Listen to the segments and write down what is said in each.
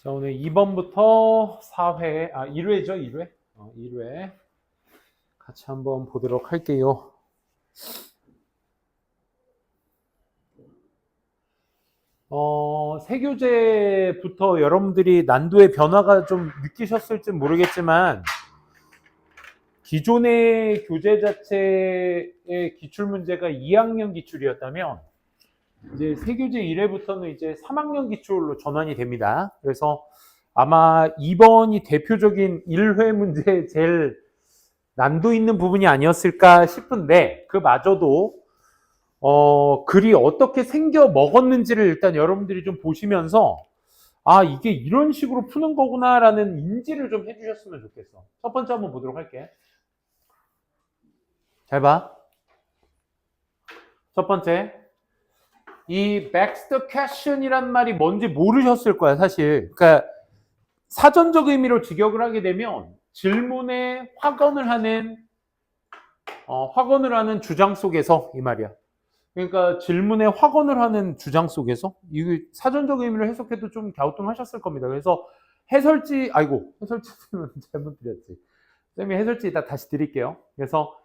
자, 오늘 2번부터 4회, 1회죠, 1회. 1회. 같이 한번 보도록 할게요. 세교재부터 여러분들이 난도의 변화가 좀 느끼셨을지 모르겠지만, 기존의 교재 자체의 기출문제가 2학년 기출이었다면, 이제 세교재 1회부터는 이제 3학년 기출로 전환이 됩니다. 그래서 아마 2번이 대표적인 1회 문제의 제일 난도 있는 부분이 아니었을까 싶은데, 그마저도 글이 어떻게 생겨 먹었는지를 일단 여러분들이 좀 보시면서 이게 이런 식으로 푸는 거구나라는 인지를 좀 해주셨으면 좋겠어. 첫 번째 한번 보도록 할게. 잘 봐. 첫 번째, 이 Baxter question이란 말이 뭔지 모르셨을 거야, 사실. 그러니까 사전적 의미로 직역을 하게 되면 질문에 확언을 하는 주장 속에서, 이 말이야. 그러니까 질문에 확언을 하는 주장 속에서, 이게 사전적 의미를 해석해도 좀 갸우뚱하셨을 겁니다. 그래서 해설지는 잘못 드렸지. 쌤이 해설지 이따 다시 드릴게요. 그래서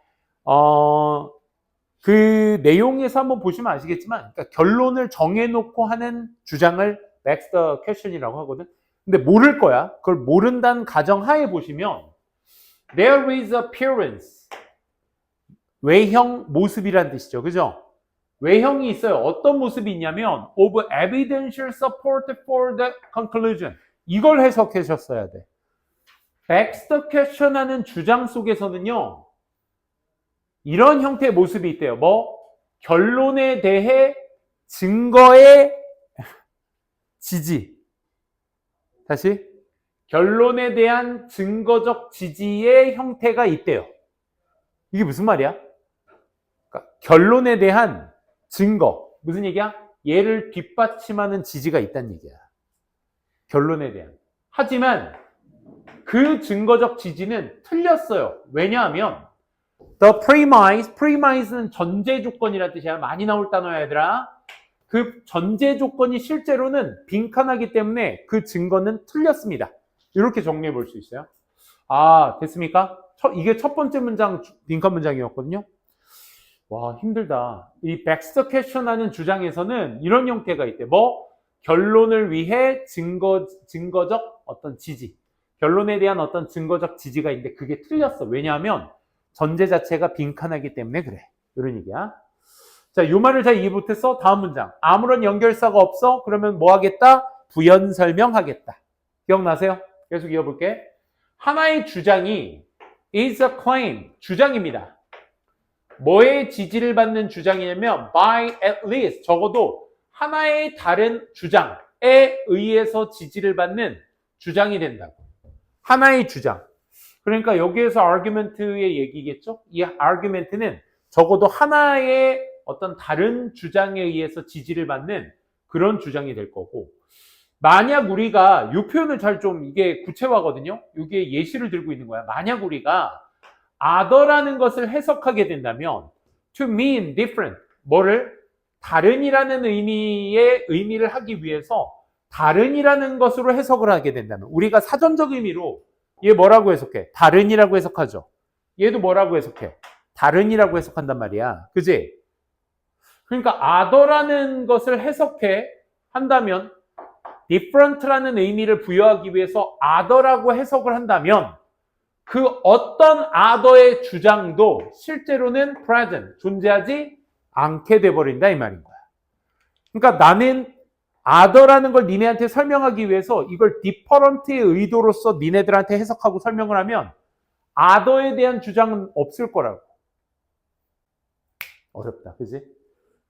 그 내용에서 한번 보시면 아시겠지만, 그러니까 결론을 정해놓고 하는 주장을 Baxter question이라고 하거든. 근데 모를 거야. 그걸 모른다는 가정하에 보시면 there is appearance, 외형, 모습이란 뜻이죠. 그죠? 외형이 있어요. 어떤 모습이 있냐면 of evidential support for the conclusion. 이걸 해석하셨어야 돼. Baxter question하는 주장 속에서는요, 이런 형태의 모습이 있대요. 결론에 대해 증거의 지지. 다시. 결론에 대한 증거적 지지의 형태가 있대요. 이게 무슨 말이야? 그러니까 결론에 대한 증거. 무슨 얘기야? 얘를 뒷받침하는 지지가 있다는 얘기야. 결론에 대한. 하지만 그 증거적 지지는 틀렸어요. 왜냐하면 the premise는 전제 조건이라는 뜻이야. 많이 나올 단어야, 얘들아. 그 전제 조건이 실제로는 빈칸하기 때문에 그 증거는 틀렸습니다. 이렇게 정리해 볼 수 있어요. 됐습니까? 이게 첫 번째 문장, 빈칸 문장이었거든요. 와, 힘들다. 이 Baxter question하는 주장에서는 이런 형태가 있대. 결론을 위해 증거적 어떤 지지. 결론에 대한 어떤 증거적 지지가 있는데 그게 틀렸어. 왜냐하면 전제 자체가 빈칸하기 때문에 그래. 이런 얘기야. 자, 이 말을 잘 이해 못했어? 다음 문장. 아무런 연결사가 없어? 그러면 뭐 하겠다? 부연 설명하겠다. 기억나세요? 계속 이어볼게. 하나의 주장이 is a claim, 주장입니다. 뭐의 지지를 받는 주장이냐면 by at least, 적어도 하나의 다른 주장에 의해서 지지를 받는 주장이 된다고. 하나의 주장. 그러니까 여기에서 argument의 얘기겠죠? 이 argument는 적어도 하나의 어떤 다른 주장에 의해서 지지를 받는 그런 주장이 될 거고, 만약 우리가 이 표현을 이게 구체화거든요. 이게 예시를 들고 있는 거야. 만약 우리가 other라는 것을 해석하게 된다면 to mean different, 뭐를? 다른이라는 의미를 하기 위해서 다른이라는 것으로 해석을 하게 된다면, 우리가 사전적 의미로 얘 뭐라고 해석해? 다른이라고 해석하죠. 얘도 뭐라고 해석해? 다른이라고 해석한단 말이야. 그지? 그러니까 other라는 것을 한다면 different라는 의미를 부여하기 위해서 other라고 해석을 한다면 그 어떤 other의 주장도 실제로는 present, 존재하지 않게 돼버린다 이 말인 거야. 그러니까 나는 other라는 걸 니네한테 설명하기 위해서 이걸 different의 의도로서 니네들한테 해석하고 설명을 하면 other에 대한 주장은 없을 거라고. 어렵다, 그지?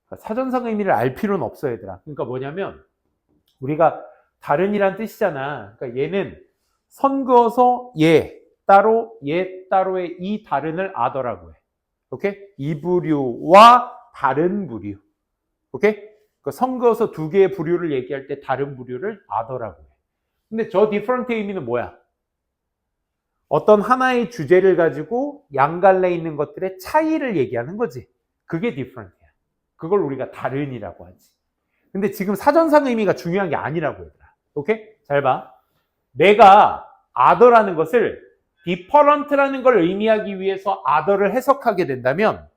그러니까 사전상 의미를 알 필요는 없어, 얘들아. 그러니까 뭐냐면 우리가 다른이란 뜻이잖아. 그러니까 얘는 선 그어서 얘 따로의 이 다른을 other라고 해. 오케이? 이 부류와 다른 부류. 오케이? 그 선 그어서 두 개의 부류를 얘기할 때 다른 부류를 other라고 해. 근데 저 different의 의미는 뭐야? 어떤 하나의 주제를 가지고 양갈래 있는 것들의 차이를 얘기하는 거지. 그게 different이야. 그걸 우리가 다른이라고 하지. 근데 지금 사전상 의미가 중요한 게 아니라고 얘들아. 오케이? 잘 봐. 내가 other라는 것을 different라는 걸 의미하기 위해서 other를 해석하게 된다면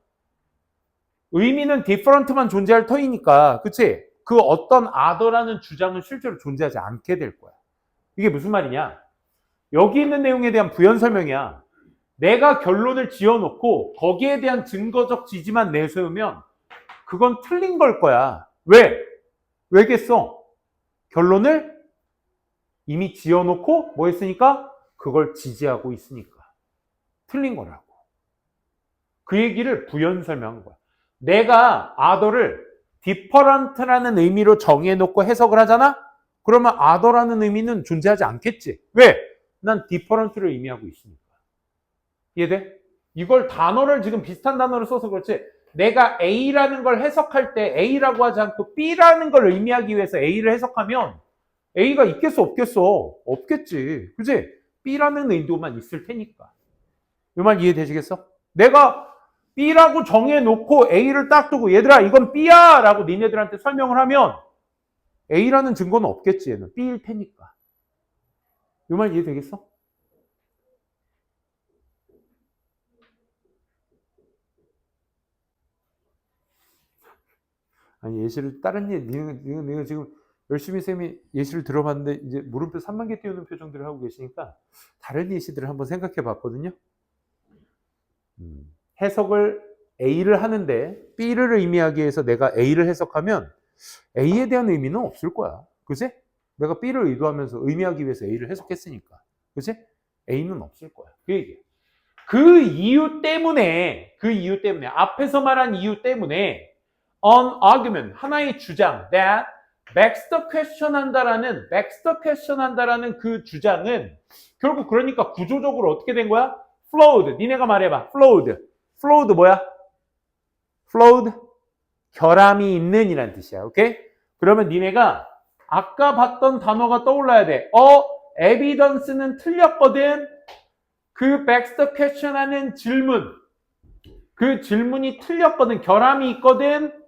의미는 different만 존재할 터이니까, 그치? 그 어떤 other라는 주장은 실제로 존재하지 않게 될 거야. 이게 무슨 말이냐? 여기 있는 내용에 대한 부연 설명이야. 내가 결론을 지어놓고 거기에 대한 증거적 지지만 내세우면 그건 틀린 걸 거야. 왜? 왜겠어? 결론을 이미 지어놓고 뭐 했으니까? 그걸 지지하고 있으니까. 틀린 거라고. 그 얘기를 부연 설명한 거야. 내가 other를 different라는 의미로 정해놓고 해석을 하잖아? 그러면 other라는 의미는 존재하지 않겠지. 왜? 난 different를 의미하고 있으니까. 이해돼? 이걸 단어를 지금 비슷한 단어를 써서 그렇지, 내가 A라는 걸 해석할 때 A라고 하지 않고 B라는 걸 의미하기 위해서 A를 해석하면 A가 있겠어 없겠어? 없겠지. 그치? B라는 의도만 있을 테니까. 이 말 이해되시겠어? 내가 B라고 정해놓고 A를 딱 두고 얘들아 이건 B야 라고 니네들한테 설명을 하면 A라는 증거는 없겠지. 얘는 B일 테니까. 이 말 이해되겠어? 아니 예시를 다른 니가 지금 열심히 쌤이 예시를 들어봤는데 이제 물음표 3만 개 띄우는 표정들을 하고 계시니까 다른 예시들을 한번 생각해 봤거든요. 해석을 A를 하는데 B를 의미하기 위해서 내가 A를 해석하면 A에 대한 의미는 없을 거야. 그치? 내가 B를 의도하면서 의미하기 위해서 A를 해석했으니까. 그치? A는 없을 거야. 그 얘기야. 그 이유 때문에 앞에서 말한 이유 때문에 an argument, 하나의 주장 that begs the question 한다라는 그 주장은 결국 그러니까 구조적으로 어떻게 된 거야? flowed. 니네가 말해봐. flowed 뭐야? flowed 결함이 있는 이란 뜻이야. 오케이? 그러면 니네가 아까 봤던 단어가 떠올라야 돼. evidence는 틀렸거든. 그 begs the question 하는 질문. 그 질문이 틀렸거든. 결함이 있거든.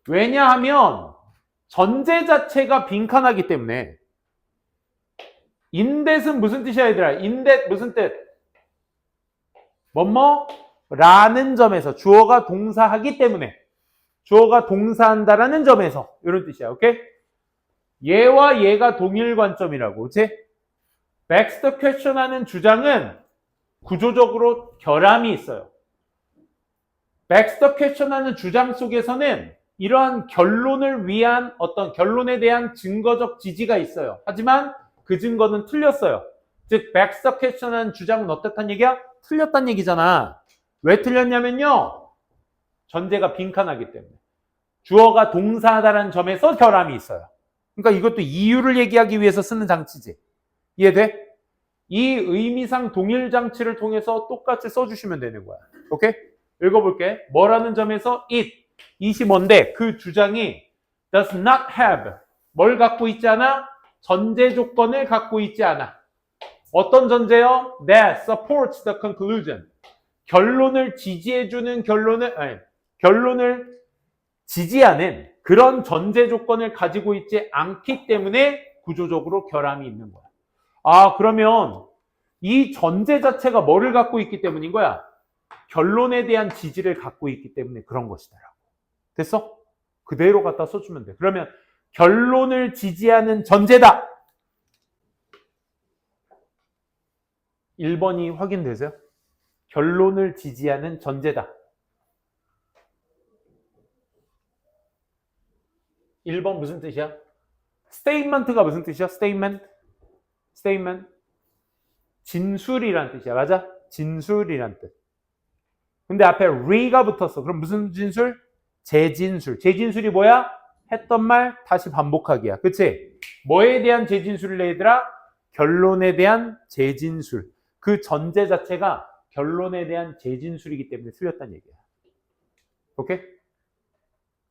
왜냐하면 전제 자체가 빈칸하기 때문에. 인댓은 무슨 뜻이야 얘들아? 인댓 무슨 뜻? 뭐뭐 라는 점에서 주어가 동사하기 때문에 주어가 동사한다라는 점에서 이런 뜻이야. 오케이? 얘와 얘가 동일 관점이라고. 그치? begs the question 하는 주장은 구조적으로 결함이 있어요. begs the question 하는 주장 속에서는 이러한 결론을 위한 어떤 결론에 대한 증거적 지지가 있어요. 하지만 그 증거는 틀렸어요. 즉 begs the question 하는 주장은 어떻단 얘기야? 틀렸단 얘기잖아. 왜 틀렸냐면요. 전제가 빈칸하기 때문에. 주어가 동사하다라는 점에서 결함이 있어요. 그러니까 이것도 이유를 얘기하기 위해서 쓰는 장치지. 이해돼? 이 의미상 동일 장치를 통해서 똑같이 써주시면 되는 거야. 오케이? 읽어볼게. 뭐라는 점에서 it이 뭔데? 그 주장이 does not have 뭘 갖고 있지 않아? 전제 조건을 갖고 있지 않아. 어떤 전제요? that supports the conclusion. 결론을 지지해주는 결론을 지지하는 그런 전제 조건을 가지고 있지 않기 때문에 구조적으로 결함이 있는 거야. 아, 그러면 이 전제 자체가 뭐를 갖고 있기 때문인 거야? 결론에 대한 지지를 갖고 있기 때문에 그런 것이다라고. 됐어? 그대로 갖다 써주면 돼. 그러면 결론을 지지하는 전제다. 1번이 확인되세요? 결론을 지지하는 전제다. 1번 무슨 뜻이야? statement가 무슨 뜻이야? statement. 진술이란 뜻이야. 맞아? 진술이란 뜻. 근데 앞에 re가 붙었어. 그럼 무슨 진술? 재진술. 재진술이 뭐야? 했던 말 다시 반복하기야. 그치? 뭐에 대한 재진술을 얘들아? 결론에 대한 재진술. 그 전제 자체가 결론에 대한 재진술이기 때문에 틀렸다는 얘기야. 오케이?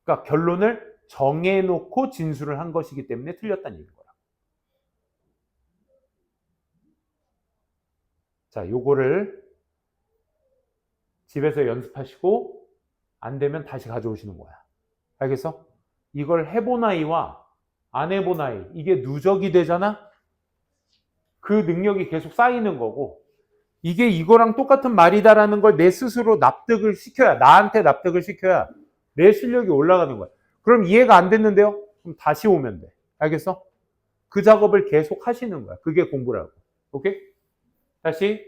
그러니까 결론을 정해놓고 진술을 한 것이기 때문에 틀렸다는 얘기인 거야. 자, 요거를 집에서 연습하시고 안 되면 다시 가져오시는 거야. 알겠어? 이걸 해본 아이와 안 해본 아이, 이게 누적이 되잖아? 그 능력이 계속 쌓이는 거고 이게 이거랑 똑같은 말이다라는 걸 내 스스로 납득을 시켜야 나한테 납득을 시켜야 내 실력이 올라가는 거야. 그럼 이해가 안 됐는데요? 그럼 다시 오면 돼. 알겠어? 그 작업을 계속 하시는 거야. 그게 공부라고. 오케이? 다시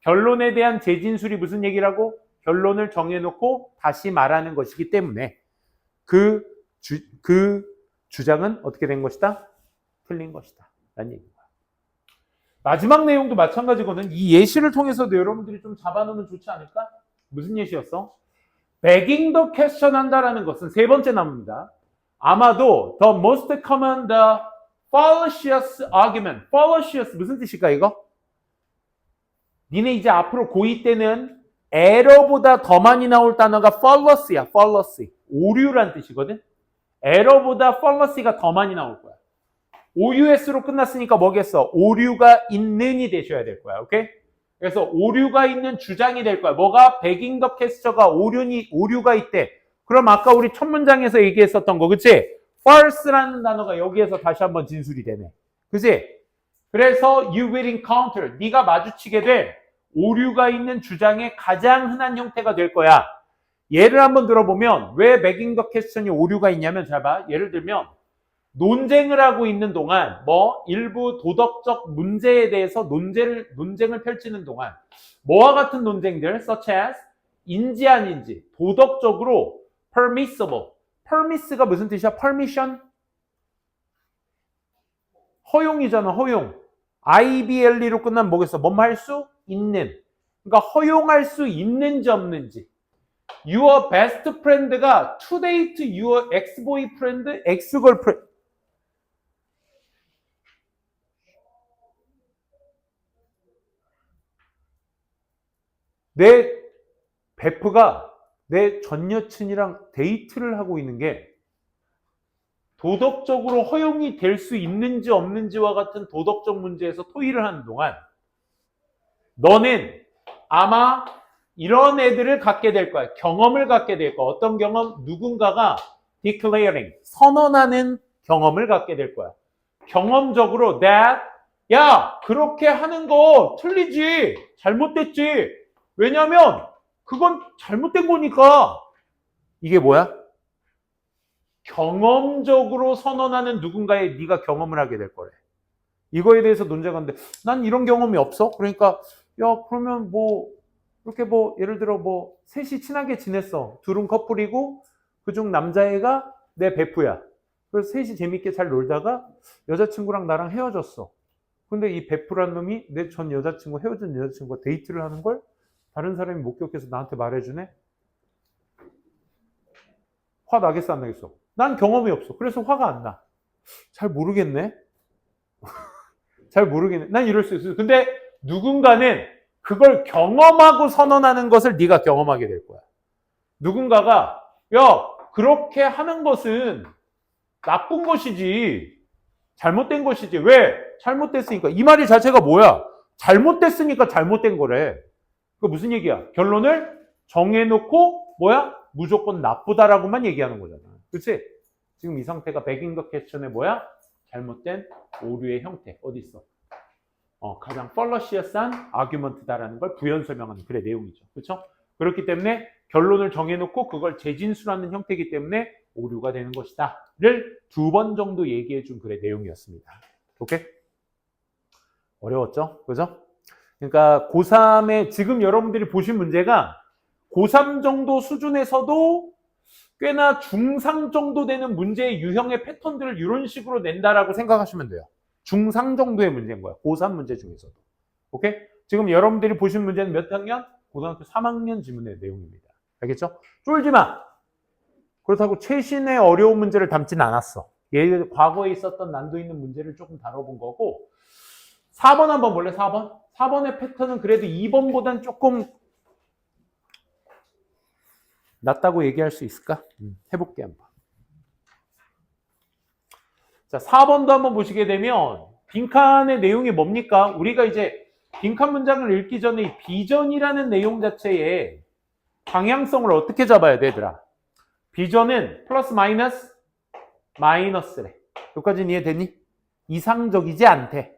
결론에 대한 재진술이 무슨 얘기라고? 결론을 정해놓고 다시 말하는 것이기 때문에 그 주장은 어떻게 된 것이다? 틀린 것이다. 라는 얘기입니다. 마지막 내용도 마찬가지거든. 이 예시를 통해서도 여러분들이 좀 잡아놓으면 좋지 않을까? 무슨 예시였어? begging the question 한다라는 것은 세 번째 나옵니다. 아마도 the most common, the fallacious argument. fallacious 무슨 뜻일까 이거? 니네 이제 앞으로 고2 때는 error보다 더 많이 나올 단어가 fallacy야. fallacy. 오류란 뜻이거든. error보다 fallacy가 더 많이 나올 거야. OUS로 끝났으니까 뭐겠어? 오류가 있는이 되셔야 될 거야. 오케이? 그래서 오류가 있는 주장이 될 거야. 뭐가? begging the question가 오류가 있대. 그럼 아까 우리 첫 문장에서 얘기했었던 거, 그치? false라는 단어가 여기에서 다시 한번 진술이 되네. 그치? 그래서 you will encounter, 네가 마주치게 될 오류가 있는 주장의 가장 흔한 형태가 될 거야. 예를 한번 들어보면 왜 begging the question이 오류가 있냐면 잘 봐. 예를 들면 논쟁을 하고 있는 동안 일부 도덕적 문제에 대해서 논쟁을 펼치는 동안 뭐와 같은 논쟁들 such as 인지 아닌지 도덕적으로 permissible. permiss가 무슨 뜻이야? permission? 허용이잖아. 허용. IBLE로 끝나면 뭐겠어? 뭐할 수 있는. 그러니까 허용할 수 있는지 없는지. Your best friend가 to date your ex-boyfriend, ex-girlfriend. 내 베프가 내 전 여친이랑 데이트를 하고 있는 게 도덕적으로 허용이 될 수 있는지 없는지와 같은 도덕적 문제에서 토의를 하는 동안 너는 아마 이런 애들을 갖게 될 거야. 경험을 갖게 될 거야. 어떤 경험? 누군가가 declaring, 선언하는 경험을 갖게 될 거야. 경험적으로 that, 야, 그렇게 하는 거 틀리지. 잘못됐지. 왜냐면 그건 잘못된 거니까. 이게 뭐야? 경험적으로 선언하는 누군가의 네가 경험을 하게 될 거래. 이거에 대해서 논쟁하는데 난 이런 경험이 없어. 그러니까 야 그러면 이렇게 예를 들어 셋이 친하게 지냈어. 둘은 커플이고 그중 남자애가 내 베프야. 그래서 셋이 재밌게 잘 놀다가 여자친구랑 나랑 헤어졌어. 근데 이 베프란 놈이 내 전 여자친구 헤어진 여자친구가 데이트를 하는 걸 다른 사람이 목격해서 나한테 말해주네. 화 나겠어 안 나겠어? 난 경험이 없어. 그래서 화가 안 나. 잘 모르겠네. 잘 모르겠네. 난 이럴 수 있어. 근데 누군가는 그걸 경험하고 선언하는 것을 네가 경험하게 될 거야. 누군가가 야 그렇게 하는 것은 나쁜 것이지 잘못된 것이지. 왜? 잘못됐으니까. 이 말이 자체가 뭐야? 잘못됐으니까 잘못된 거래. 그 무슨 얘기야? 결론을 정해놓고 무조건 나쁘다라고만 얘기하는 거잖아. 그치? 지금 이 상태가 begging the question의 잘못된 오류의 형태. 어디 있어? 가장 falacious한 argument다라는 걸 부연 설명하는 그래 내용이죠. 그렇죠? 그렇기 때문에 결론을 정해놓고 그걸 재진술하는 형태이기 때문에 오류가 되는 것이다를 2번 정도 얘기해 준 그래 내용이었습니다. 오케이? 어려웠죠? 그죠? 그러니까 고3에 지금 여러분들이 보신 문제가 고3 정도 수준에서도 꽤나 중상 정도 되는 문제의 유형의 패턴들을 이런 식으로 낸다라고 생각하시면 돼요. 중상 정도의 문제인 거야. 고3 문제 중에서도. 오케이? 지금 여러분들이 보신 문제는 몇 학년? 고등학교 3학년 지문의 내용입니다. 알겠죠? 쫄지 마! 그렇다고 최신의 어려운 문제를 담지는 않았어. 과거에 있었던 난도 있는 문제를 조금 다뤄본 거고 4번 한번 볼래? 4번? 4번의 패턴은 그래도 2번보단 조금 낫다고 얘기할 수 있을까? 해볼게 한번. 자, 4번도 한번 보시게 되면 빈칸의 내용이 뭡니까? 우리가 이제 빈칸 문장을 읽기 전에 이 비전이라는 내용 자체의 방향성을 어떻게 잡아야 돼, 얘들아? 비전은 플러스 마이너스 마이너스래. 여기까지는 이해되니? 이상적이지 않대.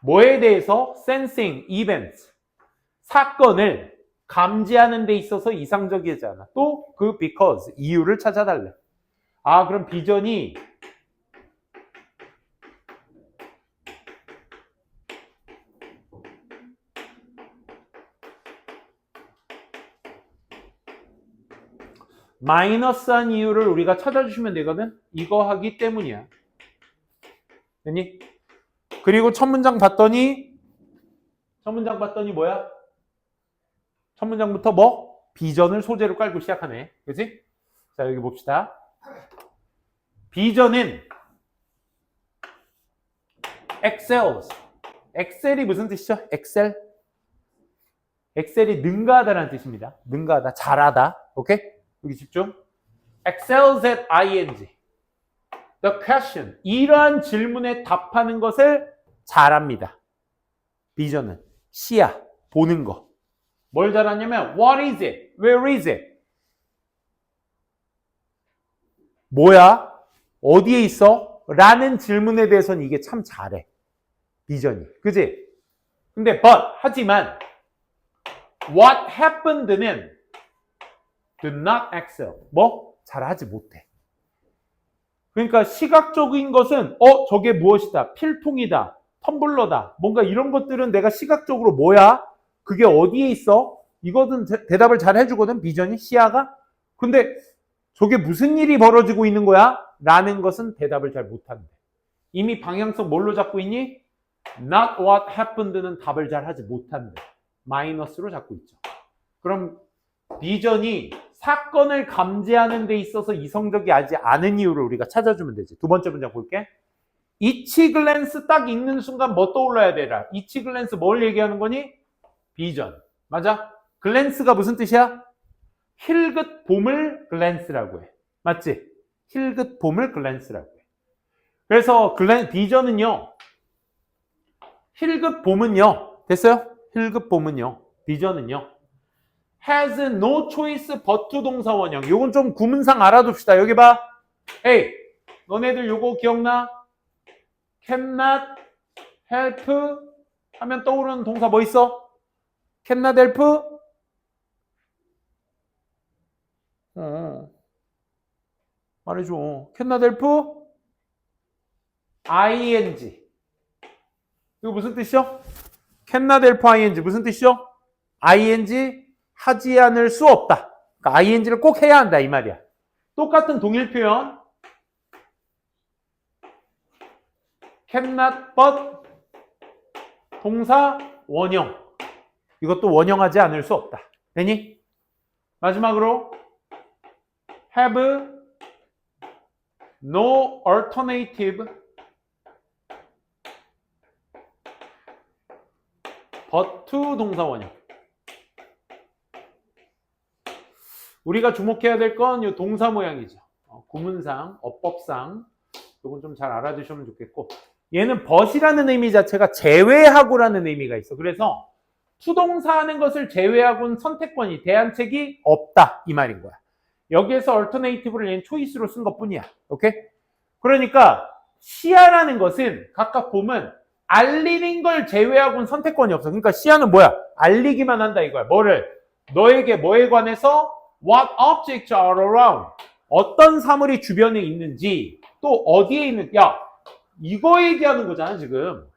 뭐에 대해서? sensing events. 사건을 감지하는 데 있어서 이상적이지 않아. 또 그 because, 이유를 찾아달래. 아, 그럼 비전이 마이너스한 이유를 우리가 찾아주시면 되거든. 이거 하기 때문이야. 됐니? 그리고 첫 문장 봤더니 뭐야? 첫 문장부터 뭐? 비전을 소재로 깔고 시작하네. 그치? 자, 여기 봅시다. 비전은 excels. 엑셀이 무슨 뜻이죠? 엑셀이 능가하다라는 뜻입니다. 능가하다, 잘하다. 오케이? 여기 집중. excels at ing. The question. 이러한 질문에 답하는 것을 잘합니다. 비전은 시야, 보는 거. 뭘 잘하냐면 what is it? Where is it? 뭐야? 어디에 있어? 라는 질문에 대해서는 이게 참 잘해. 비전이. 그지? 근데 하지만 what happened는 do not excel. 뭐? 잘하지 못해. 그러니까 시각적인 것은 저게 무엇이다. 필통이다. 텀블러다. 뭔가 이런 것들은 내가 시각적으로 뭐야? 그게 어디에 있어? 이거는 대답을 잘 해주거든. 비전이, 시야가. 근데 저게 무슨 일이 벌어지고 있는 거야? 라는 것은 대답을 잘 못한대. 이미 방향성 뭘로 잡고 있니? Not what happened는 답을 잘 하지 못한대. 마이너스로 잡고 있죠. 그럼 비전이 사건을 감지하는 데 있어서 이성적이지 않은 이유를 우리가 찾아주면 되지. 두 번째 문장 볼게. 이치 글랜스 딱 읽는 순간 뭐 떠올라야 되라? 이치 글랜스 뭘 얘기하는 거니? 비전. 맞아? 글랜스가 무슨 뜻이야? 힐긋 봄을 글랜스라고 해. 맞지? 힐긋 봄을 글랜스라고 해. 그래서 비전은요. 힐긋 봄은요. 됐어요? 힐긋 봄은요. 비전은요. has no choice but to 동사 원형. 요건 좀 구문상 알아둡시다. 여기 봐. 에이, 너네들 요거 기억나? cannot help 하면 떠오르는 동사 뭐 있어? cannot help? 말해줘. cannot help? ing. 이거 무슨 뜻이요? cannot help ing 무슨 뜻이요? ing 하지 않을 수 없다. 그러니까 ing를 꼭 해야 한다 이 말이야. 똑같은 동일 표현. cannot but 동사 원형. 이것도 원형하지 않을 수 없다. 되니? 마지막으로 have no alternative but to 동사 원형. 우리가 주목해야 될 건 이 동사 모양이죠. 구문상, 어법상 이건 좀 잘 알아두시면 좋겠고 얘는 but이라는 의미 자체가 제외하고라는 의미가 있어. 그래서 투동사 하는 것을 제외하고는 선택권이 대안책이 없다 이 말인 거야. 여기에서 alternative를 얘는 choice로 쓴 것뿐이야. 오케이? 그러니까 시야라는 것은 각각 보면 알리는 걸 제외하고는 선택권이 없어. 그러니까 시야는 뭐야? 알리기만 한다 이거야. 뭐를? 너에게 뭐에 관해서 what objects are around. 어떤 사물이 주변에 있는지 또 어디에 있는 야 이거 얘기하는 거잖아 지금.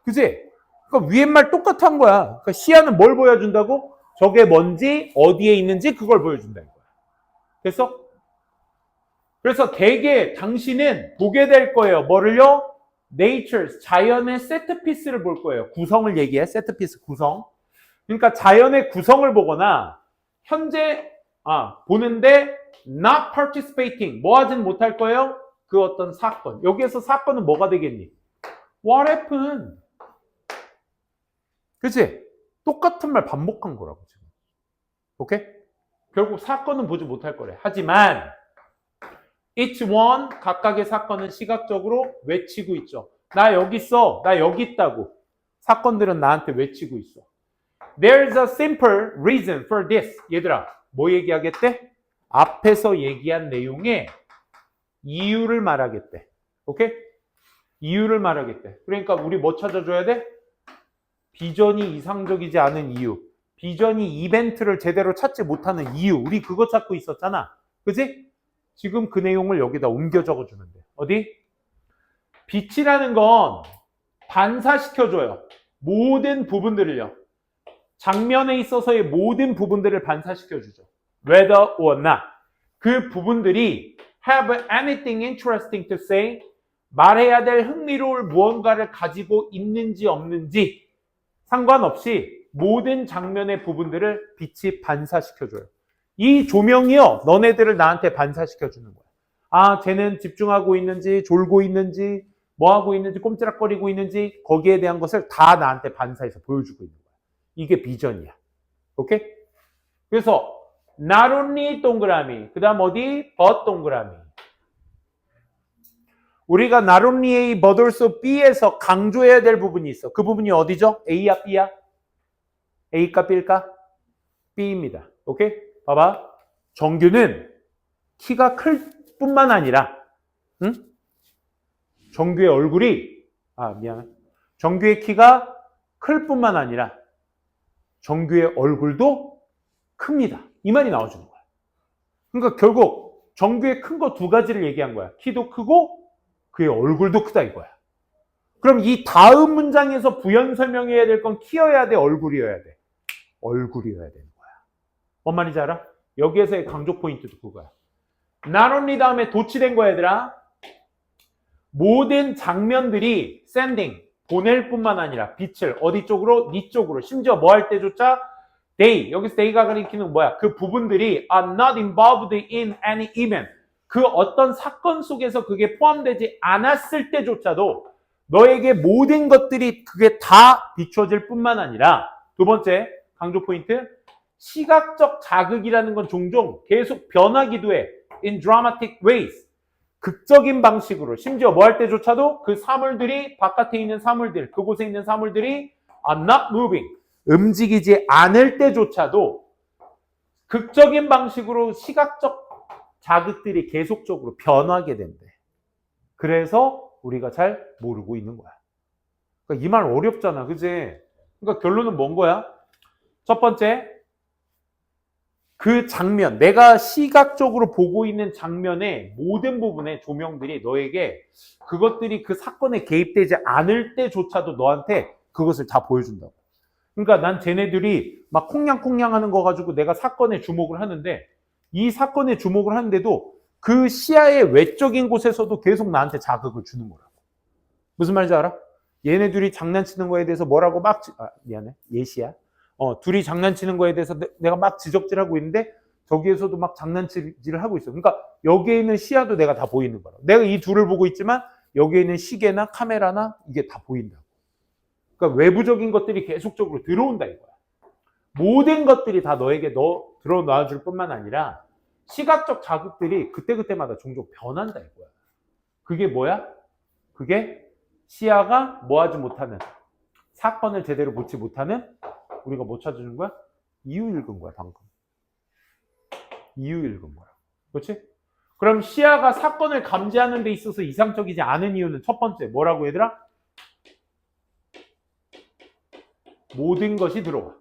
그치? 그러니까 위에 말 똑같은 거야. 그러니까 시야는 뭘 보여준다고? 저게 뭔지 어디에 있는지 그걸 보여준다 이거야. 됐어? 그래서 대개 당신은 보게 될 거예요. 뭐를요? Nature, 자연의 세트피스를 볼 거예요. 구성을 얘기해. 세트피스 구성. 그러니까 자연의 구성을 보거나 현재 보는데 not participating, 뭐 하진 못할 거예요? 그 어떤 사건. 여기에서 사건은 뭐가 되겠니? What happened? 그치? 똑같은 말 반복한 거라고 지금. 오케이? 결국 사건은 보지 못할 거래. 하지만 each one, 각각의 사건은 시각적으로 외치고 있죠. 나 여기 있어. 나 여기 있다고. 사건들은 나한테 외치고 있어. There's a simple reason for this. 얘들아, 뭐 얘기하겠대? 앞에서 얘기한 내용에 이유를 말하겠대. 오케이? 이유를 말하겠대. 그러니까 우리 뭐 찾아줘야 돼? 비전이 이상적이지 않은 이유, 비전이 이벤트를 제대로 찾지 못하는 이유, 우리 그거 찾고 있었잖아. 그지? 지금 그 내용을 여기다 옮겨 적어주는데. 어디? 빛이라는 건 반사시켜줘요. 모든 부분들을요. 장면에 있어서의 모든 부분들을 반사시켜주죠. Whether or not. 그 부분들이 have anything interesting to say, 말해야 될 흥미로울 무언가를 가지고 있는지 없는지 상관없이 모든 장면의 부분들을 빛이 반사시켜줘요. 이 조명이요, 너네들을 나한테 반사시켜주는 거야. 아, 쟤는 집중하고 있는지, 졸고 있는지, 뭐 하고 있는지, 꼼지락거리고 있는지, 거기에 대한 것을 다 나한테 반사해서 보여주고 있는 거야. 이게 비전이야. 오케이? 그래서 not only 동그라미, 그 다음 어디? but 동그라미. 우리가 not only A, but also B에서 강조해야 될 부분이 있어. 그 부분이 어디죠? A야, B야? A일까, B일까? B입니다. 오케이? 봐봐. 정규는 키가 클 뿐만 아니라, 응? 정규의 얼굴이, 미안해. 정규의 키가 클 뿐만 아니라, 정규의 얼굴도 큽니다. 이 말이 나와주는 거야. 그러니까 결국 정규의 큰 거 두 가지를 얘기한 거야. 키도 크고 그의 얼굴도 크다 이거야. 그럼 이 다음 문장에서 부연 설명해야 될 건 키여야 돼, 얼굴이어야 돼? 얼굴이어야 되는 거야. 뭔 말인지 알아? 여기에서의 강조 포인트도 그거야. not only 다음에 도치된 거야, 얘들아. 모든 장면들이 sending, 보낼 뿐만 아니라 빛을 어디 쪽으로? 니 쪽으로. 심지어 뭐 할 때조차 they, 여기서 they가 가리키는 뭐야? 그 부분들이 are not involved in any event. 그 어떤 사건 속에서 그게 포함되지 않았을 때조차도 너에게 모든 것들이 그게 다 비춰질 뿐만 아니라, 두 번째 강조 포인트, 시각적 자극이라는 건 종종 계속 변하기도 해. in dramatic ways. 극적인 방식으로. 심지어 뭐 할 때조차도 그 사물들이, 바깥에 있는 사물들, 그곳에 있는 사물들이 are not moving. 움직이지 않을 때조차도 극적인 방식으로 시각적 자극들이 계속적으로 변하게 된대. 그래서 우리가 잘 모르고 있는 거야. 그러니까 이 말 어렵잖아. 그지? 그러니까 결론은 뭔 거야? 첫 번째, 그 장면, 내가 시각적으로 보고 있는 장면의 모든 부분의 조명들이 너에게 그것들이 그 사건에 개입되지 않을 때조차도 너한테 그것을 다 보여준다고. 그러니까 난 쟤네들이 막 콩냥콩냥 하는 거 가지고 내가 사건에 주목을 하는데, 이 사건에 주목을 하는데도 그 시야의 외적인 곳에서도 계속 나한테 자극을 주는 거라고. 무슨 말인지 알아? 얘네들이 장난치는 거에 대해서 뭐라고 막, 미안해. 예시야. 둘이 장난치는 거에 대해서 내가 막 지적질하고 있는데 저기에서도 막 장난질을 하고 있어. 그러니까 여기에 있는 시야도 내가 다 보이는 거라고. 내가 이 둘을 보고 있지만 여기에 있는 시계나 카메라나 이게 다 보인다고. 그러니까 외부적인 것들이 계속적으로 들어온다 이거야. 모든 것들이 다 너에게 들어놔 줄 뿐만 아니라 시각적 자극들이 그때그때마다 종종 변한다 이거야. 그게 뭐야? 그게 시야가 뭐하지 못하는, 사건을 제대로 보지 못하는, 우리가 뭐 찾아주는 거야? 이유 읽은 거야, 방금. 이유 읽은 거야. 그렇지? 그럼 시야가 사건을 감지하는 데 있어서 이상적이지 않은 이유는 첫 번째, 뭐라고 얘들아? 모든 것이 들어와.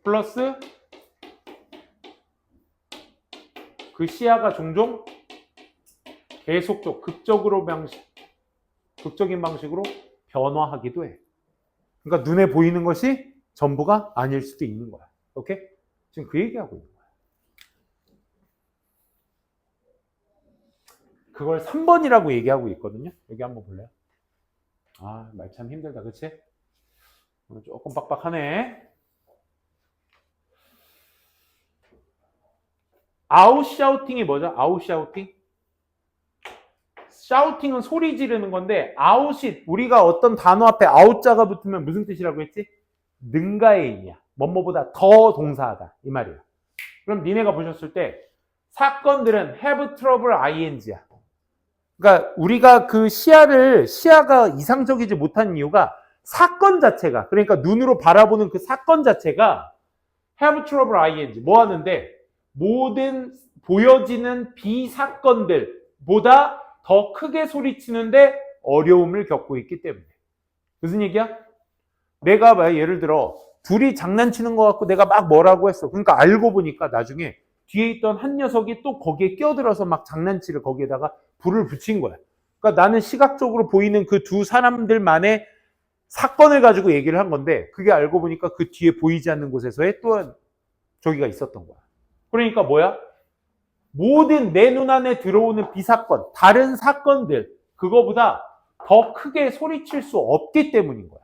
플러스 그 시야가 종종 계속적, 극적인 방식으로 변화하기도 해. 그러니까 눈에 보이는 것이 전부가 아닐 수도 있는 거야. 오케이? 지금 그 얘기하고 있는 거야. 그걸 3번이라고 얘기하고 있거든요. 여기 한번 볼래요? 말 참 힘들다, 그치? 조금 빡빡하네. 아웃샤우팅이 뭐죠? 아웃샤우팅? 샤우팅은 소리 지르는 건데, 아웃이 우리가 어떤 단어 앞에 아웃자가 붙으면 무슨 뜻이라고 했지? 능가해인이야. 뭐뭐보다 더 동사하다 이 말이야. 그럼 니네가 보셨을 때 사건들은 have trouble ing야. 그러니까 우리가 그 시야가 이상적이지 못한 이유가 사건 자체가, 그러니까 눈으로 바라보는 그 사건 자체가 have trouble ing, 뭐 하는데 모든 보여지는 비사건들보다 더 크게 소리치는데 어려움을 겪고 있기 때문에. 무슨 얘기야? 내가 봐, 예를 들어 둘이 장난치는 것 같고 내가 막 뭐라고 했어. 그러니까 알고 보니까 나중에 뒤에 있던 한 녀석이 또 거기에 끼어들어서 막 장난치를 거기에다가 불을 붙인 거야. 그러니까 나는 시각적으로 보이는 그 두 사람들만의 사건을 가지고 얘기를 한 건데 그게 알고 보니까 그 뒤에 보이지 않는 곳에서의 또 저기가 있었던 거야. 그러니까 뭐야? 모든 내 눈 안에 들어오는 비사건, 다른 사건들 그거보다 더 크게 소리칠 수 없기 때문인 거야.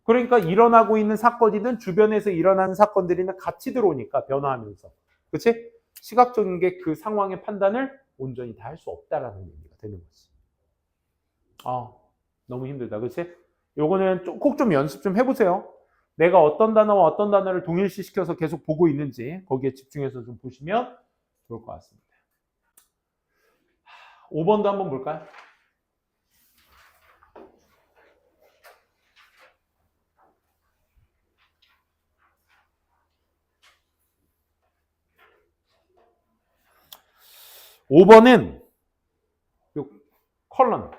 그러니까 일어나고 있는 사건이든 주변에서 일어나는 사건들이나 같이 들어오니까 변화하면서. 그치? 시각적인 게 그 상황의 판단을 온전히 다 할 수 없다라는 얘기가 되는 거지. 너무 힘들다. 그치? 요거는 꼭 좀 연습 좀 해보세요. 내가 어떤 단어와 어떤 단어를 동일시시켜서 계속 보고 있는지 거기에 집중해서 좀 보시면 좋을 것 같습니다. 5번도 한번 볼까요? (5번은) 요 컬런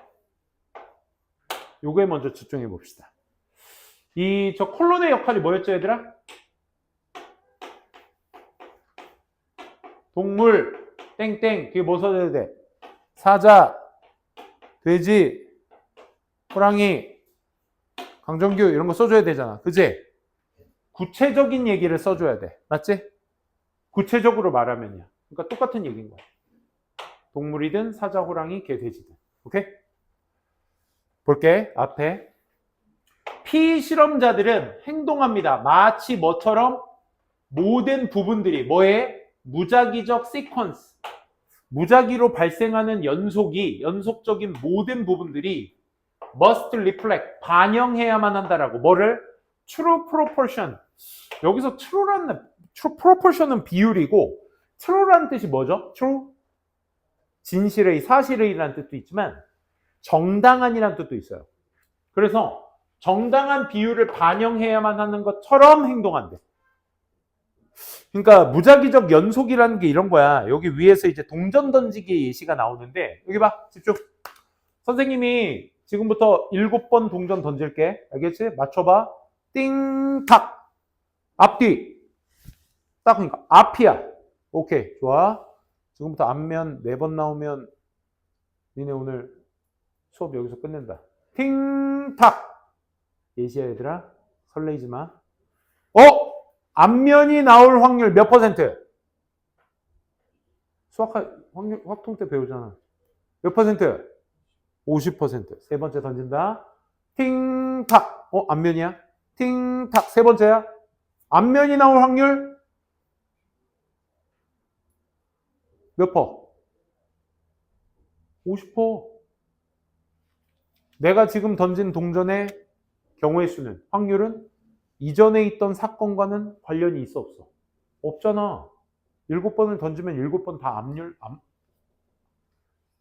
요거에 먼저 집중해 봅시다. 저 콜론의 역할이 뭐였죠, 얘들아? 동물, 땡땡, 그게 뭐 써줘야 돼? 사자, 돼지, 호랑이, 강정규 이런 거 써줘야 되잖아. 그지? 구체적인 얘기를 써줘야 돼. 맞지? 구체적으로 말하면요. 그러니까 똑같은 얘기인 거야. 동물이든 사자, 호랑이, 개, 돼지든. 오케이? 볼게. 앞에. 피실험자들은 행동합니다. 마치 뭐처럼 모든 부분들이 뭐에? 무작위적 시퀀스. 무작위로 발생하는 연속적인 모든 부분들이 must reflect, 반영해야만 한다라고. 뭐를? true proportion. 여기서 true proportion은 비율이고 true라는 뜻이 뭐죠? true? 진실의, 사실의라는 뜻도 있지만 정당한이라는 뜻도 있어요. 그래서 정당한 비율을 반영해야만 하는 것처럼 행동한대. 그러니까 무작위적 연속이라는 게 이런 거야. 여기 위에서 이제 동전 던지기 예시가 나오는데 여기 봐. 집중. 선생님이 지금부터 7번 동전 던질게. 알겠지? 맞춰봐. 띵, 탁. 앞뒤. 딱 그러니까 앞이야. 오케이. 좋아. 지금부터 앞면 4번 나오면 니네 오늘 수업 여기서 끝낸다. 팅, 탁. 예시야 얘들아. 설레이지 마. 앞면이 나올 확률 몇 %? 확률, 확통 때 배우잖아. 몇 %? 50%. 세 번째 던진다. 팅탁. 앞면이야. 팅탁. 세 번째야. 앞면이 나올 확률 몇 %? 50%. 내가 지금 던진 동전의 경우의 수는, 확률은 이전에 있던 사건과는 관련이 있어 없어? 없잖아. 7번을 던지면 7번 다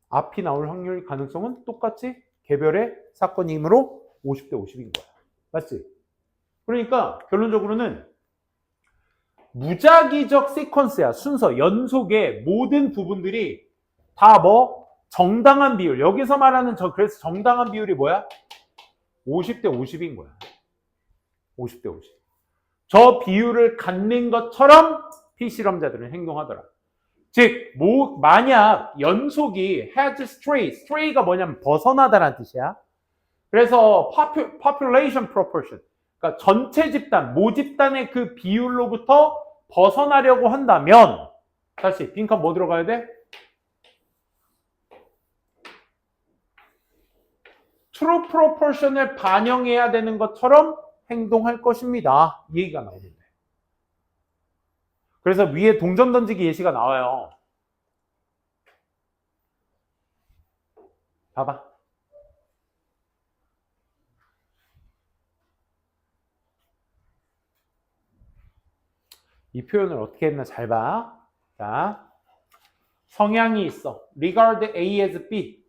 앞이 나올 확률 가능성은 똑같이 개별의 사건이므로 50대 50인 거야. 맞지? 그러니까 결론적으로는 무작위적 시퀀스야. 순서, 연속의 모든 부분들이 다 뭐? 정당한 비율. 여기서 말하는 그래서 정당한 비율이 뭐야? 50대 50인 거야. 50대 50. 저 비율을 갖는 것처럼 피실험자들은 행동하더라. 즉, 만약 연속이 has stray가 뭐냐면 벗어나다라는 뜻이야. 그래서 population proportion, 그러니까 전체 집단, 모집단의 그 비율로부터 벗어나려고 한다면, 다시 빈칸 뭐 들어가야 돼? true proportion을 반영해야 되는 것처럼 행동할 것입니다. 이 얘기가 나오는데. 그래서 위에 동전 던지기 예시가 나와요. 봐봐. 이 표현을 어떻게 했나 잘 봐. 자, 성향이 있어. regard A as B.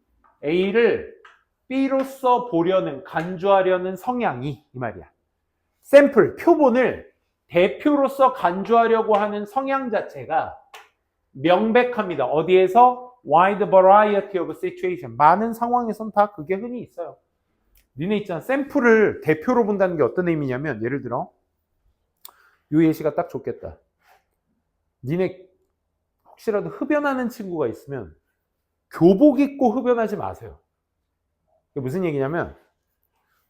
A를 B로서 보려는, 간주하려는 성향이 이 말이야. 샘플, 표본을 대표로서 간주하려고 하는 성향 자체가 명백합니다. 어디에서? wide variety of situation. 많은 상황에선 다 그게 흔히 있어요. 니네 있잖아. 샘플을 대표로 본다는 게 어떤 의미냐면, 예를 들어, 요 예시가 딱 좋겠다. 니네 혹시라도 흡연하는 친구가 있으면 교복 입고 흡연하지 마세요. 그게 무슨 얘기냐면,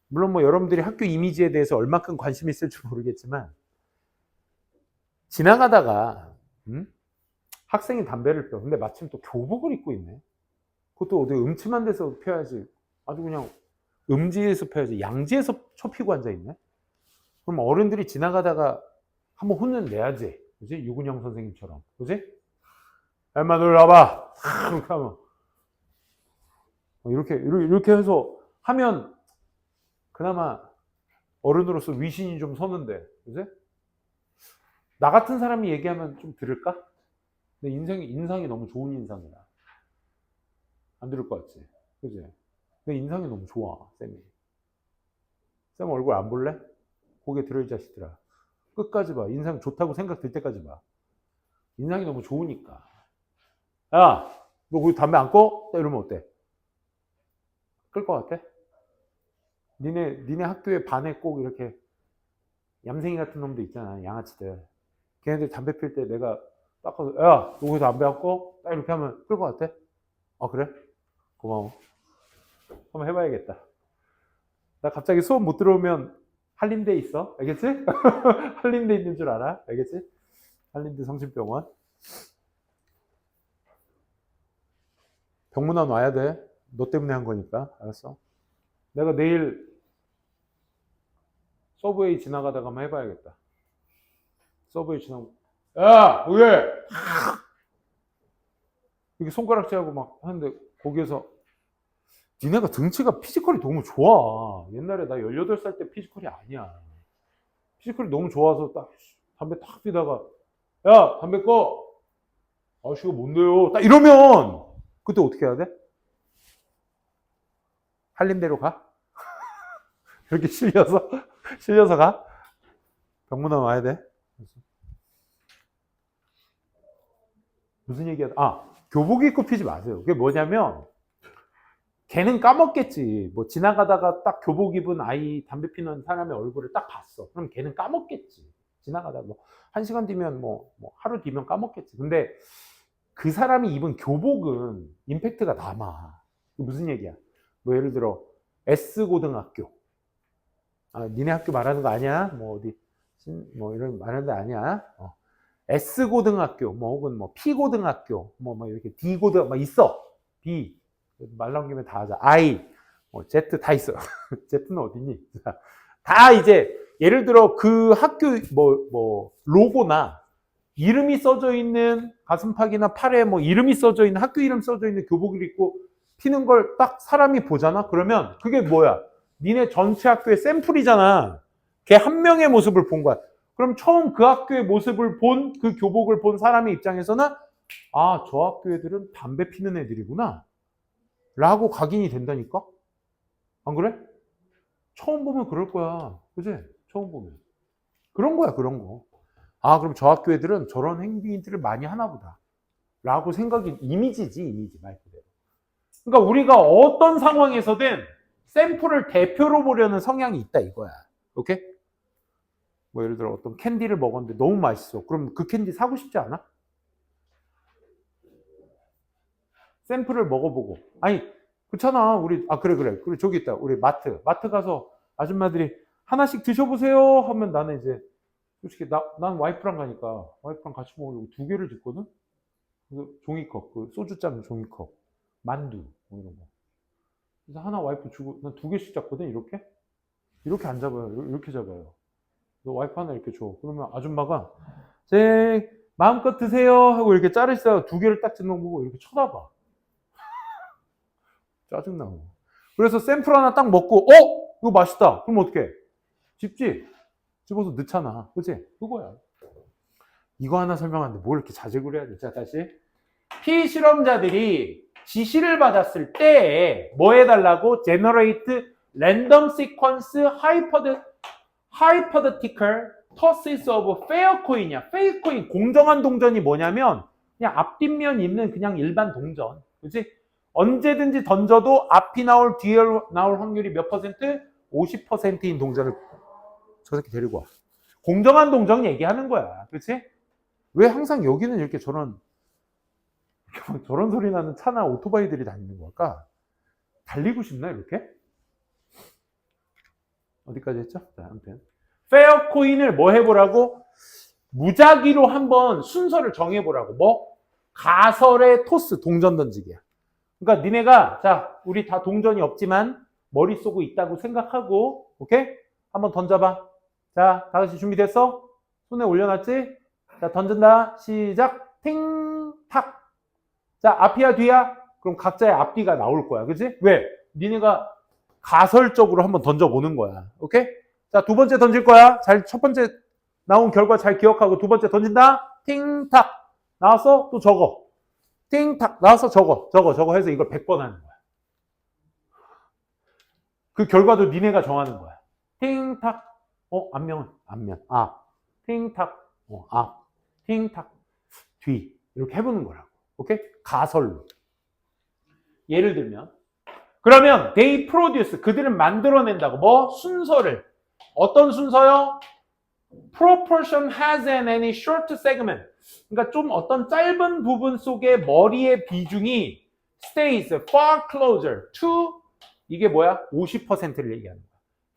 물론 뭐 여러분들이 학교 이미지에 대해서 얼마큼 관심이 있을지 모르겠지만, 지나가다가 학생이 담배를 펴. 근데 마침 또 교복을 입고 있네. 그것도 어디 음침한 데서 펴야지. 아주 그냥 음지에서 펴야지. 양지에서 쳐 피고 앉아있네. 그럼 어른들이 지나가다가 한번 혼은 내야지. 그지? 유근영 선생님처럼. 그지? 엄마 놀러 와봐. 이렇게 하면. 이렇게 해서 하면 그나마 어른으로서 위신이 좀 서는데. 그지? 나 같은 사람이 얘기하면 좀 들을까? 근데 인상이 너무 좋은 인상이라. 안 들을 것 같지? 그지? 내 인상이 너무 좋아, 쌤이. 쌤 얼굴 안 볼래? 고개 들어, 이 자식들아. 끝까지 봐. 인상 좋다고 생각 들 때까지 봐. 인상이 너무 좋으니까. 야, 너 거기 담배 안 꺼? 이러면 어때? 끌 것 같아? 니네 학교에 반에 꼭 이렇게 얌생이 같은 놈도 있잖아, 양아치들. 걔네들 담배 필 때 내가 딱 가서, 야, 너 거기서 담배 안 꺼? 딱 이렇게 하면 끌 것 같아? 아, 그래? 고마워. 한번 해봐야겠다. 나 갑자기 수업 못 들어오면 한림대 있어. 알겠지? 한림대 있는 줄 알아. 알겠지? 한림대 성심병원. 병문안 와야 돼. 너 때문에 한 거니까. 알았어? 내가 내일 서브웨이 지나가다가 한번 해봐야겠다. 서브웨이 지나고, 야! 왜? 이렇게 손가락질하고 막 하는데, 거기에서 니네가 등치가 피지컬이 너무 좋아. 옛날에 나 18살 때 피지컬이 아니야. 피지컬이 너무 좋아서 딱 담배 탁 피다가, 야, 담배 꺼. 아저씨가 뭔데요? 딱 이러면 그때 어떻게 해야 돼? 한림대로 가? 이렇게 실려서 가? 병문안 와야 돼? 무슨 얘기야? 교복 입고 피지 마세요. 그게 뭐냐면, 걔는 까먹겠지. 뭐 지나가다가 딱 교복 입은 아이, 담배 피는 사람의 얼굴을 딱 봤어. 그럼 걔는 까먹겠지. 지나가다가 뭐 1시간 뒤면 뭐 하루 뒤면 까먹겠지. 근데 그 사람이 입은 교복은 임팩트가 남아. 무슨 얘기야? 뭐 예를 들어 S고등학교. 니네 학교 말하는 거 아니야? 뭐 어디 뭐 이런 말하는 데 아니야? S고등학교, 뭐 혹은 뭐 P고등학교, 뭐 이렇게 D고등 막 있어. B 말 나온 김에 다 하자. I, 뭐 Z 다 있어. Z는 어디니? 다 이제 예를 들어 그 학교 뭐 로고나 이름이 써져 있는 가슴팍이나 팔에 뭐 이름이 써져 있는 학교 이름 써져 있는 교복을 입고 피는 걸 딱 사람이 보잖아. 그러면 그게 뭐야? 니네 전체 학교의 샘플이잖아. 걔 한 명의 모습을 본 거야. 그럼 처음 그 학교의 모습을 본 그 교복을 본 사람의 입장에서는 저 학교 애들은 담배 피는 애들이구나 라고 각인이 된다니까? 안 그래? 처음 보면 그럴 거야. 그지? 처음 보면. 그런 거야, 그런 거. 그럼 저 학교 애들은 저런 행위들을 많이 하나 보다. 라고 생각이, 이미지, 말 그대로. 그러니까 우리가 어떤 상황에서든 샘플을 대표로 보려는 성향이 있다, 이거야. 오케이? 뭐 예를 들어 어떤 캔디를 먹었는데 너무 맛있어. 그럼 그 캔디 사고 싶지 않아? 샘플을 먹어보고. 그렇잖아. 우리, 그래. 그리고 저기 있다. 우리 마트 가서 아줌마들이 하나씩 드셔보세요 하면 나는 이제 솔직히 난 와이프랑 가니까 와이프랑 같이 먹으려고 2개를 짓거든. 그 종이컵, 그 소주잔 종이컵, 만두 뭐 이런 거. 그래서 하나 와이프 주고 난 2개씩 잡거든. 이렇게 안 잡아요. 이렇게 잡아요. 너 와이프 하나 이렇게 줘. 그러면 아줌마가 제 마음껏 드세요 하고 이렇게 자르시다가 2개를 딱 찍는 거 보고 이렇게 쳐다봐. 짜증나고. 그래서 샘플 하나 딱 먹고 이거 맛있다. 그럼 어떡해? 집지? 집어서 넣잖아. 그치? 그거야. 이거 하나 설명하는데 뭘 이렇게 자제구를 해야 돼. 자, 다시. 피실험자들이 지시를 받았을 때 뭐 해달라고? Generate random sequence hypothetical tosses of fair coin이야. fair coin, 공정한 동전이 뭐냐면 그냥 앞뒷면 있는 그냥 일반 동전. 그치? 언제든지 던져도 앞이 나올 뒤에 나올 확률이 몇 퍼센트? 50%인 동전을 저 새끼 데리고 와. 공정한 동정 얘기하는 거야. 그렇지? 왜 항상 여기는 이렇게 저런 소리 나는 차나 오토바이들이 다니는 걸까? 달리고 싶나 이렇게? 어디까지 했죠? 자, 아무튼 페어 코인을 뭐 해보라고? 무작위로 한번 순서를 정해보라고. 뭐? 가설의 토스, 동전 던지기야. 그러니까 니네가 자, 우리 다 동전이 없지만 머릿속에 있다고 생각하고, 오케이? 한번 던져봐. 자, 다 같이 준비됐어? 손에 올려놨지? 자, 던진다. 시작. 팅탁. 자, 앞이야 뒤야? 그럼 각자의 앞뒤가 나올 거야. 그치? 왜? 니네가 가설적으로 한번 던져보는 거야. 오케이? 자, 두 번째 던질 거야. 첫 번째 나온 결과 잘 기억하고 두 번째 던진다. 팅탁. 나왔어? 또 적어. 팅탁. 나왔어? 적어 해서 이걸 100번 하는 거야. 그 결과도 니네가 정하는 거야. 팅탁. 앞면. 앞. 팅탁. 앞. 팅탁. 뒤. 이렇게 해보는 거라고. 오케이? 가설로. 예를 들면 그러면 they produce 그들은 만들어낸다고 뭐? 순서를. 어떤 순서요? proportion has an any short segment. 그러니까 좀 어떤 짧은 부분 속에 머리의 비중이 stays far closer to 이게 뭐야? 50%를 얘기하는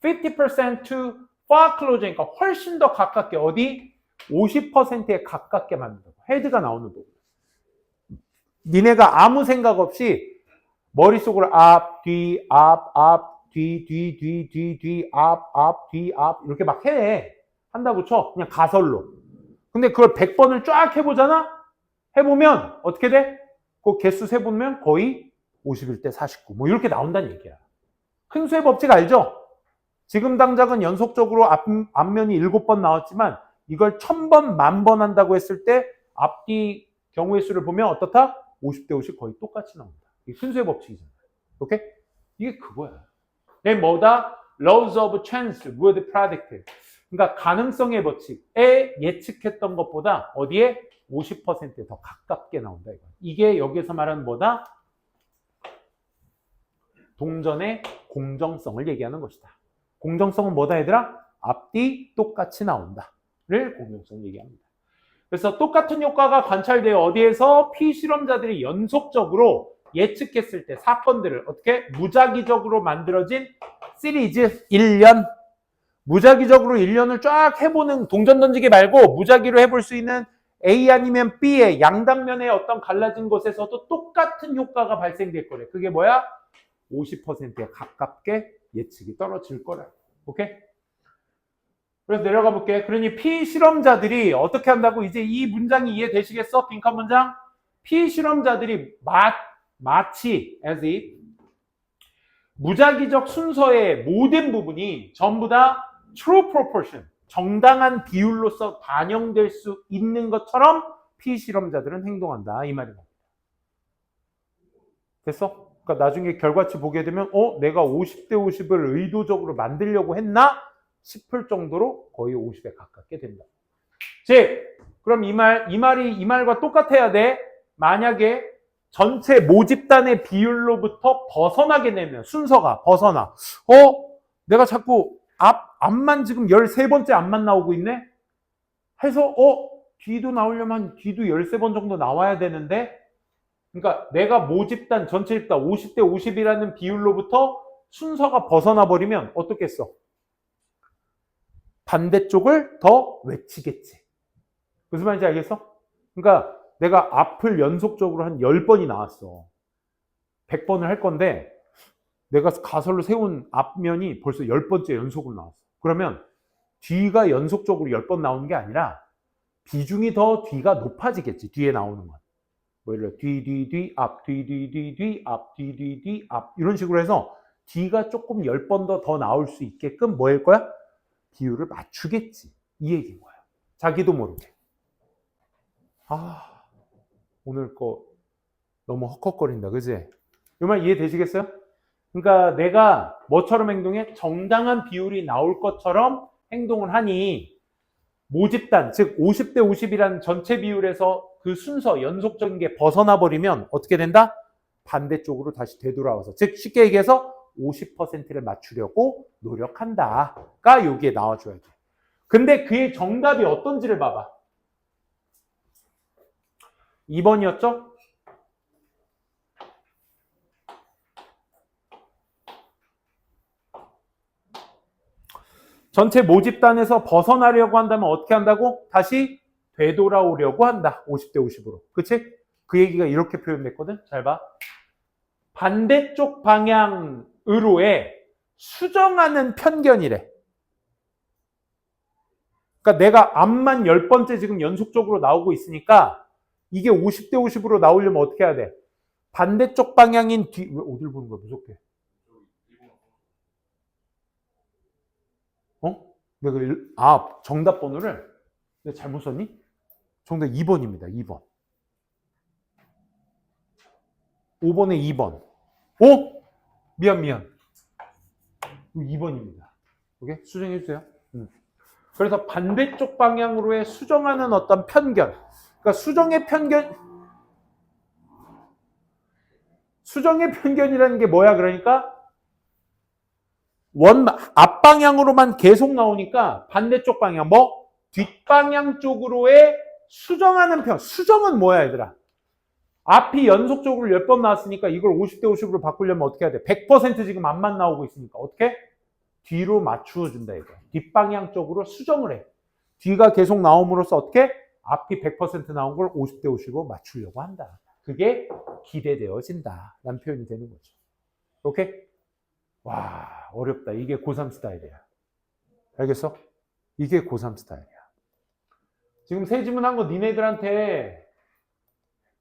거야. 50% to far closer 그러니까 훨씬 더 가깝게 어디? 50%에 가깝게 만든다고. 헤드가 나오는 부분. 니네가 아무 생각 없이 머릿속으로 앞, 뒤, 앞, 뒤, 앞, 뒤, 앞 이렇게 막 한다고 쳐. 그냥 가설로. 근데 그걸 100번을 쫙 해보잖아? 해보면 어떻게 돼? 그 개수 세보면 거의 51대 49 뭐 이렇게 나온다는 얘기야. 큰 수의 법칙 알죠? 지금 당장은 연속적으로 앞면이 7번 나왔지만 이걸 1000번, 10,000번 한다고 했을 때 앞뒤 경우의 수를 보면 어떻다? 50대 50 거의 똑같이 나온다. 이게 큰 수의 법칙이잖아. 오케이? 이게 그거야. 뭐다? Laws of chance with predict. 그러니까 가능성의 법칙에 예측했던 것보다 어디에? 50%에 더 가깝게 나온다. 이게 여기서 말하는 뭐다? 동전의 공정성을 얘기하는 것이다. 공정성은 뭐다 얘들아? 앞뒤 똑같이 나온다를 공정성 얘기합니다. 그래서 똑같은 효과가 관찰되어 어디에서? 피실험자들이 연속적으로 예측했을 때 사건들을 어떻게? 무작위적으로 만들어진 시리즈 1년 무작위적으로 1년을 쫙 해보는 동전 던지기 말고 무작위로 해볼 수 있는 A 아니면 B의 양당면의 어떤 갈라진 곳에서도 똑같은 효과가 발생될 거래. 그게 뭐야? 50%에 가깝게 예측이 떨어질 거라. 오케이? 그래서 내려가 볼게. 그러니 피실험자들이 어떻게 한다고? 이제 이 문장이 이해되시겠어? 빈칸 문장? 피실험자들이 마치 as if 무작위적 순서의 모든 부분이 전부 다 true proportion, 정당한 비율로서 반영될 수 있는 것처럼 피실험자들은 행동한다. 이 말입니다. 됐어? 그러니까 나중에 결과치 보게 되면 내가 50대 50을 의도적으로 만들려고 했나? 싶을 정도로 거의 50에 가깝게 된다. 즉, 그럼 이 말과 똑같아야 돼. 만약에 전체 모집단의 비율로부터 벗어나게 되면 순서가 벗어나. 내가 자꾸 앞만 지금 13번째 앞만 나오고 있네? 해서 뒤도 나오려면 뒤도 13번 정도 나와야 되는데 그러니까 내가 모집단 전체 집단 50대 50이라는 비율로부터 순서가 벗어나 버리면 어떻겠어? 반대쪽을 더 외치겠지. 무슨 말인지 알겠어? 그러니까 내가 앞을 연속적으로 한 10번이 나왔어. 100번을 할 건데 내가 가설로 세운 앞면이 벌써 10번째 연속으로 나왔어. 그러면 뒤가 연속적으로 10번 나오는 게 아니라 비중이 더 뒤가 높아지겠지. 뒤에 나오는 건. 뭐 예를 들어 뒤, 앞, 뒤, 앞, 뒤, 앞 이런 식으로 해서 뒤가 조금 10번 더 나올 수 있게끔 뭐 할 거야? 비율을 맞추겠지. 이 얘기인 거야. 자기도 모르게. 오늘 거 너무 헉헉거린다. 그지? 이 말 이해되시겠어요? 그러니까 내가 뭐처럼 행동해? 정당한 비율이 나올 것처럼 행동을 하니 모집단, 즉 50대 50이라는 전체 비율에서 그 순서, 연속적인 게 벗어나 버리면 어떻게 된다? 반대쪽으로 다시 되돌아와서, 즉 쉽게 얘기해서 50%를 맞추려고 노력한다가 여기에 나와줘야 돼. 근데 그의 정답이 어떤지를 봐봐. 2번이었죠? 전체 모집단에서 벗어나려고 한다면 어떻게 한다고? 다시 되돌아오려고 한다. 50대 50으로. 그치? 그 얘기가 이렇게 표현됐거든. 잘 봐. 반대쪽 방향으로의 수정하는 편견이래. 그러니까 내가 앞만 10번째 지금 연속적으로 나오고 있으니까 이게 50대 50으로 나오려면 어떻게 해야 돼? 반대쪽 방향인 뒤, 왜 어딜 보는 거야? 무섭게. 어? 내가, 정답 번호를 내가 잘못 썼니? 정답 2번입니다. 2번. 5번에 2번. 오? 미안. 2번입니다. 오케이? 수정해 주세요. 그래서 반대쪽 방향으로의 수정하는 어떤 편견. 그러니까 수정의 편견이라는 게 뭐야? 그러니까 앞방향으로만 계속 나오니까 반대쪽 방향, 뒷방향 쪽으로의 수정하는 수정은 뭐야, 얘들아? 앞이 연속적으로 10번 나왔으니까 이걸 50대 50으로 바꾸려면 어떻게 해야 돼? 100% 지금 앞만 나오고 있으니까 어떻게? 뒤로 맞추어준다, 이거. 뒷방향 쪽으로 수정을 해. 뒤가 계속 나옴으로써 어떻게? 앞이 100% 나온 걸 50대 50으로 맞추려고 한다. 그게 기대되어진다. 라는 표현이 되는 거죠. 오케이? 와, 어렵다. 이게 고3 스타일이야. 알겠어? 이게 고3 스타일이야. 지금 세 지문 한 거 니네들한테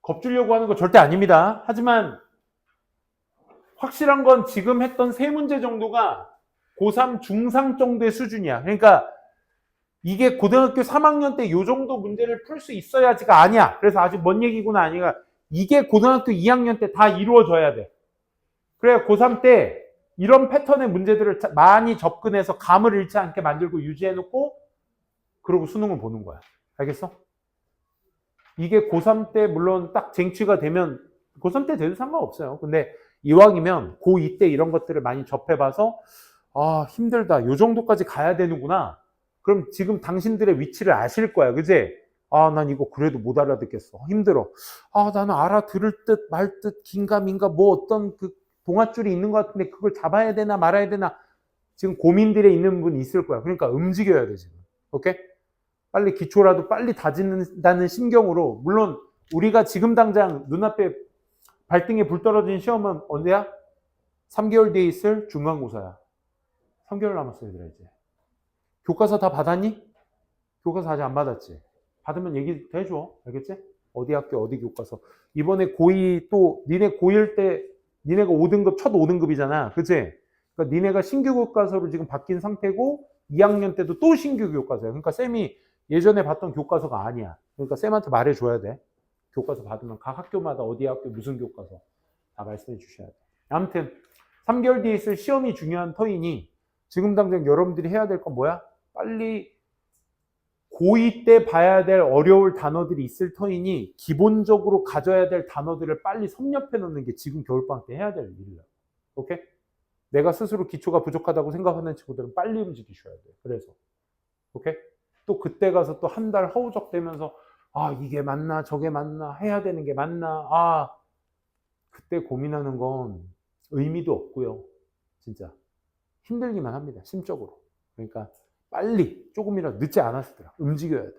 겁주려고 하는 거 절대 아닙니다. 하지만 확실한 건 지금 했던 세 문제 정도가 고3 중상 정도의 수준이야. 그러니까 이게 고등학교 3학년 때 이 정도 문제를 풀 수 있어야지가 아니야. 그래서 아직 먼 얘기구나 아니가. 이게 고등학교 2학년 때 다 이루어져야 돼. 그래야 고3 때 이런 패턴의 문제들을 많이 접근해서 감을 잃지 않게 만들고 유지해놓고 그러고 수능을 보는 거야. 알겠어? 이게 고3 때 물론 딱 쟁취가 되면 고3 때 돼도 상관없어요. 근데 이왕이면 고2 때 이런 것들을 많이 접해봐서 힘들다. 요 정도까지 가야 되는구나. 그럼 지금 당신들의 위치를 아실 거야. 그지? 난 이거 그래도 못 알아듣겠어. 힘들어. 나는 알아들을 듯 말 듯 긴가민가 어떤 그 동아줄이 있는 것 같은데 그걸 잡아야 되나 말아야 되나 지금 고민들에 있는 분이 있을 거야. 그러니까 움직여야 돼 지금. 오케이? 빨리 기초라도 빨리 다진다는 심경으로 물론 우리가 지금 당장 눈앞에 발등에 불 떨어진 시험은 언제야? 3개월 뒤에 있을 중간고사야. 3개월 남았어 얘들아 이제. 교과서 다 받았니? 교과서 아직 안 받았지? 받으면 얘기 해줘. 알겠지? 어디 학교 어디 교과서. 이번에 고2 또 니네 고1 때 니네가 5등급 첫 5등급이잖아. 그치? 그러니까 니네가 신규 교과서로 지금 바뀐 상태고 2학년 때도 또 신규 교과서야. 그러니까 쌤이 예전에 봤던 교과서가 아니야. 그러니까 쌤한테 말해줘야 돼. 교과서 받으면 각 학교마다 어디 학교 무슨 교과서 다 말씀해 주셔야 돼. 아무튼 3개월 뒤에 있을 시험이 중요한 터이니 지금 당장 여러분들이 해야 될 건 뭐야? 빨리 고2 때 봐야 될 어려울 단어들이 있을 터이니 기본적으로 가져야 될 단어들을 빨리 섭렵해 놓는 게 지금 겨울방학 때 해야 될 일이야. 오케이? 내가 스스로 기초가 부족하다고 생각하는 친구들은 빨리 움직이셔야 돼. 그래서. 오케이? 또 그때 가서 또 한 달 허우적대면서 이게 맞나 저게 맞나 해야 되는 게 맞나 그때 고민하는 건 의미도 없고요. 진짜 힘들기만 합니다. 심적으로. 그러니까 빨리 조금이라도 늦지 않았을 때 움직여야 돼.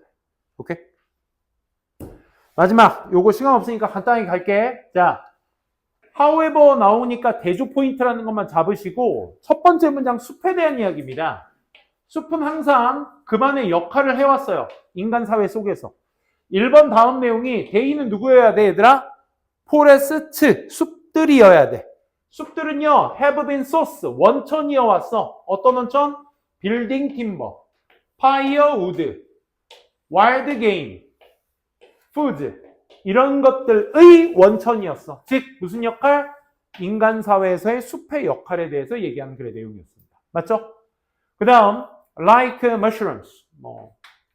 오케이? 마지막 요거 시간 없으니까 간단히 갈게. 자, however 나오니까 대조 포인트라는 것만 잡으시고 첫 번째 문장 숲에 대한 이야기입니다. 숲은 항상 그만의 역할을 해왔어요. 인간 사회 속에서. 1번 다음 내용이 대의는 누구여야 돼 얘들아? 포레스트, 숲들이어야 돼. 숲들은요 have been source, 원천이어왔어. 어떤 원천? 빌딩 팀버, 파이어우드, 와일드 게임, 푸드 이런 것들의 원천이었어. 즉 무슨 역할? 인간 사회에서의 숲의 역할에 대해서 얘기하는 글의 내용이었습니다. 맞죠? 그 다음 like mushrooms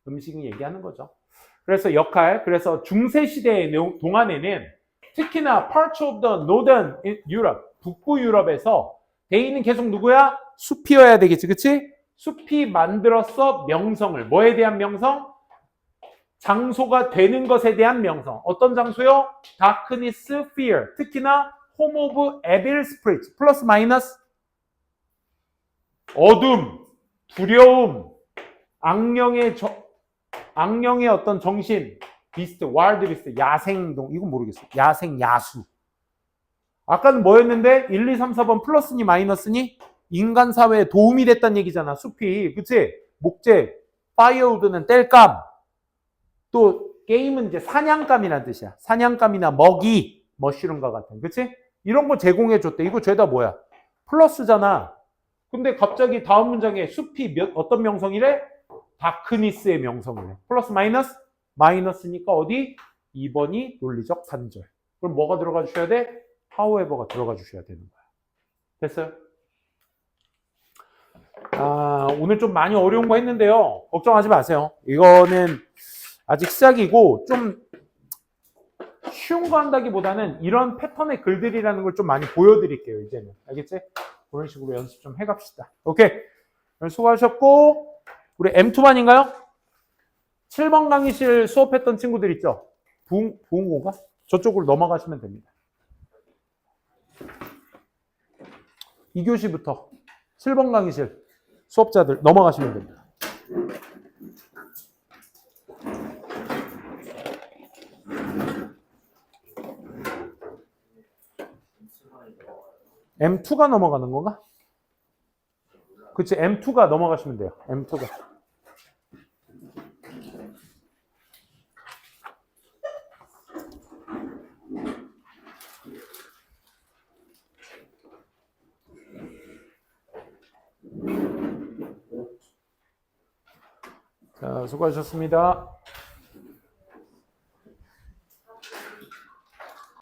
음식을 얘기하는 거죠. 그래서 역할, 그래서 중세시대의 동안에는 특히나 parts of the northern Europe, 북부 유럽에서 대의는 계속 누구야? 숲이어야 되겠지, 그치? 숲이 만들었어 명성을. 뭐에 대한 명성? 장소가 되는 것에 대한 명성. 어떤 장소요? darkness, fear. 특히나 home of evil spirits. 플러스 마이너스 어둠, 두려움, 악령의 어떤 정신, 비스트, 와일드 비스트, 야생동, 이건 모르겠어. 야생, 야수. 아까는 뭐였는데? 1, 2, 3, 4번 플러스니 마이너스니? 인간 사회에 도움이 됐다는 얘기잖아, 숲이. 그치? 목재, 파이어우드는 땔감. 또 게임은 이제 사냥감이라는 뜻이야. 사냥감이나 먹이, 머쉬룸과 같은. 그치? 이런 거 제공해 줬대. 이거 죄다 뭐야? 플러스잖아. 근데 갑자기 다음 문장에 숲이 어떤 명성이래? 다크니스의 명성이래. 플러스 마이너스? 마이너스니까 어디? 2번이 논리적 단절. 그럼 뭐가 들어가 주셔야 돼? however가 들어가 주셔야 되는 거야. 됐어요? 오늘 좀 많이 어려운 거 했는데요. 걱정하지 마세요. 이거는 아직 시작이고 좀 쉬운 거 한다기보다는 이런 패턴의 글들이라는 걸 좀 많이 보여드릴게요. 이제는. 알겠지? 그런 식으로 연습 좀 해갑시다. 오케이. 수고하셨고 우리 M2반인가요? 7번 강의실 수업했던 친구들 있죠? 부흥고가? 저쪽으로 넘어가시면 됩니다. 2교시부터 7번 강의실 수업자들 넘어가시면 됩니다. M2가 넘어가는 건가? 그치, M2가 넘어가시면 돼요. M2가. 자, 수고하셨습니다.